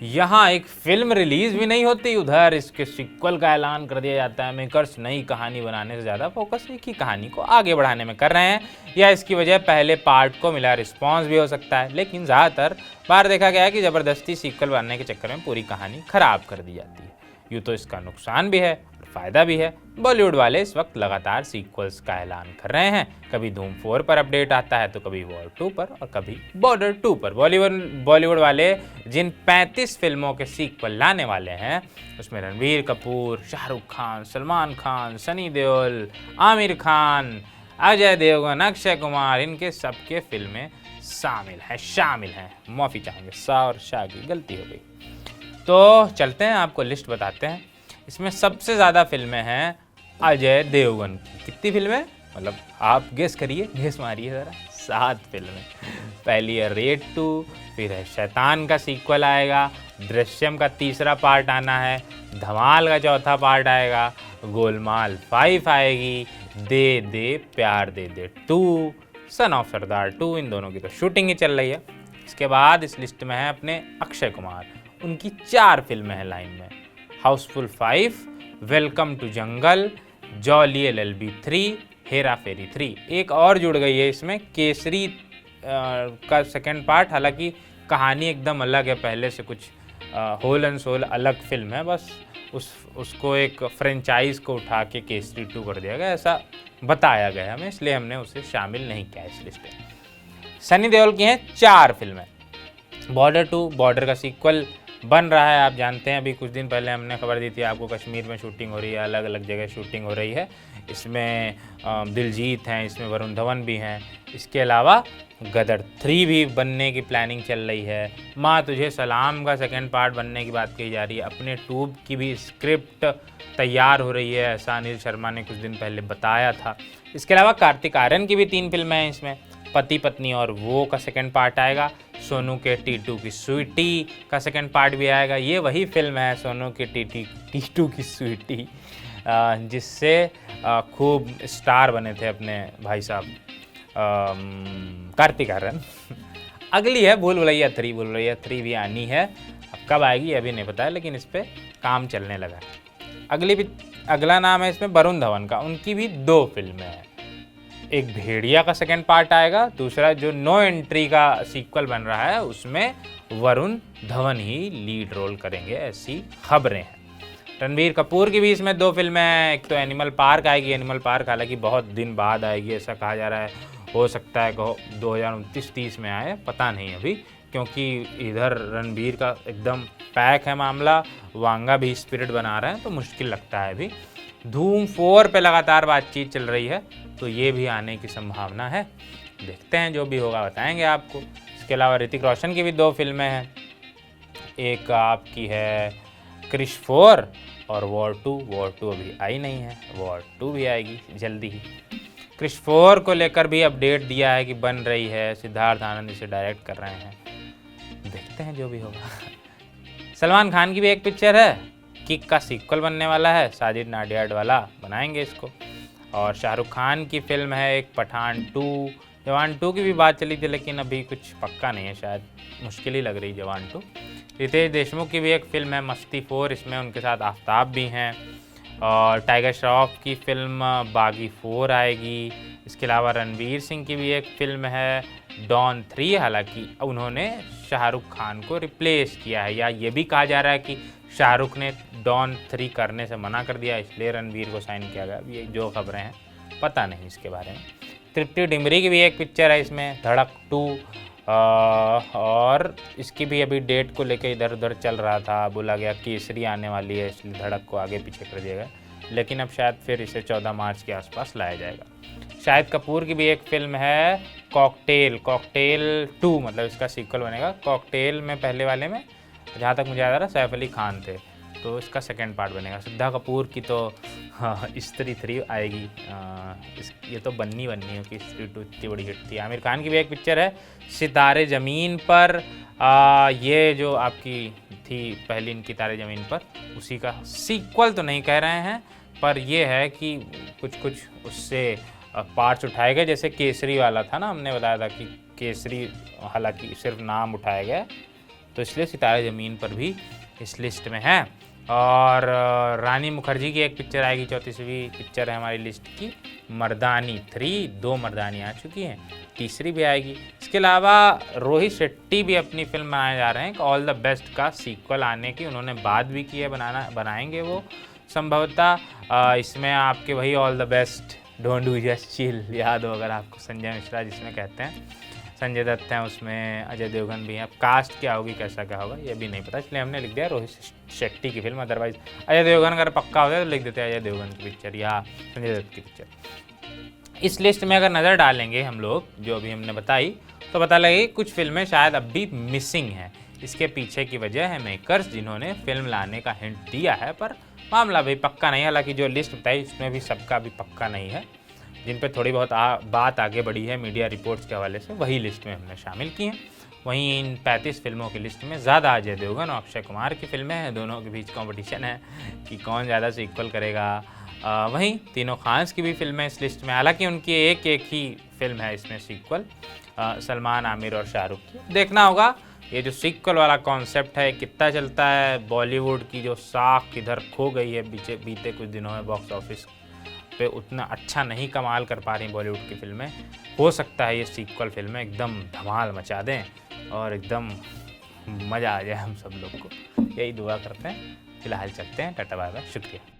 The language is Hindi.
यहाँ एक फिल्म रिलीज भी नहीं होती, उधर इसके सीक्वल का ऐलान कर दिया जाता है। मेकर्स नई कहानी बनाने से ज़्यादा फोकस एक ही कहानी को आगे बढ़ाने में कर रहे हैं, या इसकी वजह पहले पार्ट को मिला रिस्पॉन्स भी हो सकता है। लेकिन ज़्यादातर बार देखा गया है कि ज़बरदस्ती सीक्वल बनाने के चक्कर में पूरी कहानी खराब कर दी जाती है। यूँ तो इसका नुकसान भी है और फ़ायदा भी है। बॉलीवुड वाले इस वक्त लगातार सीक्वल्स का ऐलान कर रहे हैं। कभी धूम 4 पर अपडेट आता है तो कभी वॉर 2 पर और कभी बॉर्डर 2 पर। बॉलीवुड वाले जिन 35 फिल्मों के सीक्वल लाने वाले हैं उसमें रणबीर कपूर, शाहरुख खान, सलमान खान, सनी देओल, आमिर खान, अजय देवगन, अक्षय कुमार, इनके सबके फिल्में शामिल हैं। माफ़ी चाहेंगे, सा और शाह की गलती हो गई। तो चलते हैं, आपको लिस्ट बताते हैं। इसमें सबसे ज़्यादा फिल्में हैं अजय देवगन की। कितनी फिल्में, मतलब आप गेस करिए, गेस मारिए ज़रा। 7 फिल्में। पहली है रेड 2, फिर है शैतान का सीक्वल आएगा, दृश्यम का तीसरा पार्ट आना है, धमाल का चौथा पार्ट आएगा, गोलमाल 5 आएगी, दे दे प्यार दे दे 2, सन ऑफ सरदार 2, इन दोनों की तो शूटिंग ही चल रही है। इसके बाद इस लिस्ट में है अपने अक्षय कुमार, उनकी 4 फिल्में हैं लाइन में, हाउसफुल 5, वेलकम टू जंगल, जॉली LLB 3, हेरा फेरी 3। एक और जुड़ गई है इसमें, केसरी का सेकंड पार्ट। हालांकि कहानी एकदम अलग है, पहले से कुछ होल एंड सोल अलग फिल्म है, बस उसको एक फ्रेंचाइज को उठा के केसरी 2 कर दिया गया, ऐसा बताया गया हमें, इसलिए हमने उसे शामिल नहीं किया इस लिस्ट में। सनी देओल की हैं 4 फिल्में। बॉर्डर 2, बॉर्डर का सीक्वल बन रहा है, आप जानते हैं। अभी कुछ दिन पहले हमने खबर दी थी आपको, कश्मीर में शूटिंग हो रही है, अलग अलग जगह शूटिंग हो रही है। इसमें दिलजीत हैं, इसमें वरुण धवन भी हैं। इसके अलावा गदर 3 भी बनने की प्लानिंग चल रही है। माँ तुझे सलाम का सेकंड पार्ट बनने की बात कही जा रही है। अपने ट्यूब की भी स्क्रिप्ट तैयार हो रही है, ऐसा अनिल शर्मा ने कुछ दिन पहले बताया था। इसके अलावा कार्तिक आर्यन की भी 3 फिल्में हैं इसमें, पति पत्नी और वो का सेकंड पार्ट आएगा, सोनू के टीटू की स्वीटी का सेकंड पार्ट भी आएगा। ये वही फिल्म है सोनू के टीटू की स्वीटी, जिससे खूब स्टार बने थे अपने भाई साहब कार्तिक आर्यन। अगली है भूल भुलैया 3। भूल भुलैया 3 भी आनी है, अब कब आएगी अभी नहीं पता है, लेकिन इस पर काम चलने लगा है। अगला नाम है इसमें वरुण धवन का, उनकी भी 2 फिल्में हैं। एक भेड़िया का सेकंड पार्ट आएगा, दूसरा जो नो एंट्री का सीक्वल बन रहा है उसमें वरुण धवन ही लीड रोल करेंगे, ऐसी खबरें हैं। रणबीर कपूर की भी इसमें 2 फिल्में हैं। एक तो एनिमल पार्क आएगी, एनिमल पार्क हालांकि बहुत दिन बाद आएगी ऐसा कहा जा रहा है, हो सकता है 2029-30 में आए, पता नहीं अभी, क्योंकि इधर रणबीर का एकदम पैक है मामला, वांगा भी स्पिरिट बना रहे हैं, तो मुश्किल लगता है अभी। धूम 4 पे लगातार बातचीत चल रही है, तो ये भी आने की संभावना है। देखते हैं, जो भी होगा बताएंगे आपको। इसके अलावा ऋतिक रोशन की भी 2 फिल्में हैं। एक आपकी है क्रिश 4 और वॉर 2। वॉर 2 अभी आई नहीं है, वॉर 2 भी आएगी जल्दी ही। क्रिश 4 को लेकर भी अपडेट दिया है कि बन रही है, सिद्धार्थ आनंद इसे डायरेक्ट कर रहे हैं। देखते हैं जो भी होगा। सलमान खान की भी एक पिक्चर है, किक का सीक्वल बनने वाला है, साजिद नाडियाड वाला बनाएंगे इसको। और शाहरुख खान की फिल्म है एक पठान 2। जवान 2 की भी बात चली थी, लेकिन अभी कुछ पक्का नहीं है, शायद मुश्किल ही लग रही जवान 2। रितेश देशमुख की भी एक फिल्म है मस्ती 4, इसमें उनके साथ आफ्ताब भी हैं। और टाइगर श्रॉफ की फिल्म बागी 4 आएगी। इसके अलावा रणवीर सिंह की भी एक फिल्म है डॉन 3, हालांकि उन्होंने शाहरुख खान को रिप्लेस किया है, या ये भी कहा जा रहा है कि शाहरुख ने डॉन 3 करने से मना कर दिया, इसलिए रणवीर को साइन किया गया। ये जो खबरें हैं, पता नहीं इसके बारे में। तृप्ति डिमरी की भी एक पिक्चर है इसमें, धड़क 2, और इसकी भी अभी डेट को लेकर इधर उधर चल रहा था, बोला गया केसरी आने वाली है, इसलिए धड़क को आगे पीछे कर दिया गया, लेकिन अब शायद फिर इसे 14 मार्च के आसपास लाया जाएगा। शाहिद कपूर की भी एक फिल्म है कॉकटेल 2, मतलब इसका सीक्वल बनेगा। कॉकटेल में पहले वाले में जहाँ तक मुझे याद आ रहा सैफ अली खान थे, तो इसका सेकंड पार्ट बनेगा। श्रद्धा कपूर की तो स्त्री 3 आएगी, ये तो बननी है कि स्त्री 2 इतनी बड़ी हिट थी। आमिर खान की भी एक पिक्चर है सितारे ज़मीन पर, ये जो आपकी थी पहली इनकी तारे ज़मीन पर, उसी का सीक्वल तो नहीं कह रहे हैं, पर यह है कि कुछ उससे पार्ट्स उठाए गए, जैसे केसरी वाला था ना, हमने बताया था कि केसरी हालांकि सिर्फ नाम उठाया गया, तो इसलिए सितारे ज़मीन पर भी इस लिस्ट में है। और रानी मुखर्जी की एक पिक्चर आएगी, 34वीं पिक्चर है हमारी लिस्ट की, मर्दानी 3, 2 मर्दानी आ चुकी हैं, तीसरी भी आएगी। इसके अलावा रोहित शेट्टी भी अपनी फिल्म बनाने जा रहे हैं, ऑल द बेस्ट का सीक्वल आने की उन्होंने बात भी की है, बनाएंगे वो संभवतः। इसमें आपके वही all the best, don't do just chill याद हो अगर आपको, संजय मिश्रा जिसमें कहते हैं, संजय दत्त हैं उसमें, अजय देवगन भी हैं। अब कास्ट क्या होगी, कैसा क्या होगा, ये भी नहीं पता, इसलिए हमने लिख दिया रोहित शेट्टी की फिल्म। अदरवाइज अजय देवगन अगर पक्का होता तो लिख देते हैं अजय देवगन की पिक्चर या संजय दत्त की पिक्चर। इस लिस्ट में अगर नज़र डालेंगे हम लोग जो अभी हमने बताई, तो पता लगे कुछ फिल्में शायद अब भी मिसिंग हैं। इसके पीछे की वजह है मेकर्स जिन्होंने फिल्म लाने का हिंट दिया है, पर मामला भी पक्का नहीं है। हालांकि जो लिस्ट बताई उसमें भी सबका भी पक्का नहीं है, जिन पे थोड़ी बहुत बात आगे बढ़ी है मीडिया रिपोर्ट्स के हवाले से, वही लिस्ट में हमने शामिल की हैं। वहीं इन 35 फिल्मों की लिस्ट में ज़्यादा अजय देवगन और अक्षय कुमार की फिल्में हैं, दोनों के बीच कंपटीशन है कि कौन ज़्यादा सीक्वल करेगा। वहीं तीनों खान्स की भी फिल्में इस लिस्ट में, हालांकि उनकी एक ही फिल्म है इसमें सीक्वल, सलमान, आमिर और शाहरुख की। देखना होगा ये जो सीक्वल वाला कॉन्सेप्ट है कितना चलता है। बॉलीवुड की जो साख इधर खो गई है बीते कुछ दिनों में, बॉक्स ऑफिस पे उतना अच्छा नहीं कमाल कर पा रही बॉलीवुड की फिल्में। हो सकता है ये सीक्वल फिल्में एकदम धमाल मचा दें और एकदम मज़ा आ जाए हम सब लोग को, यही दुआ करते हैं। फिलहाल चलते हैं, टाटा बाय बाय, शुक्रिया।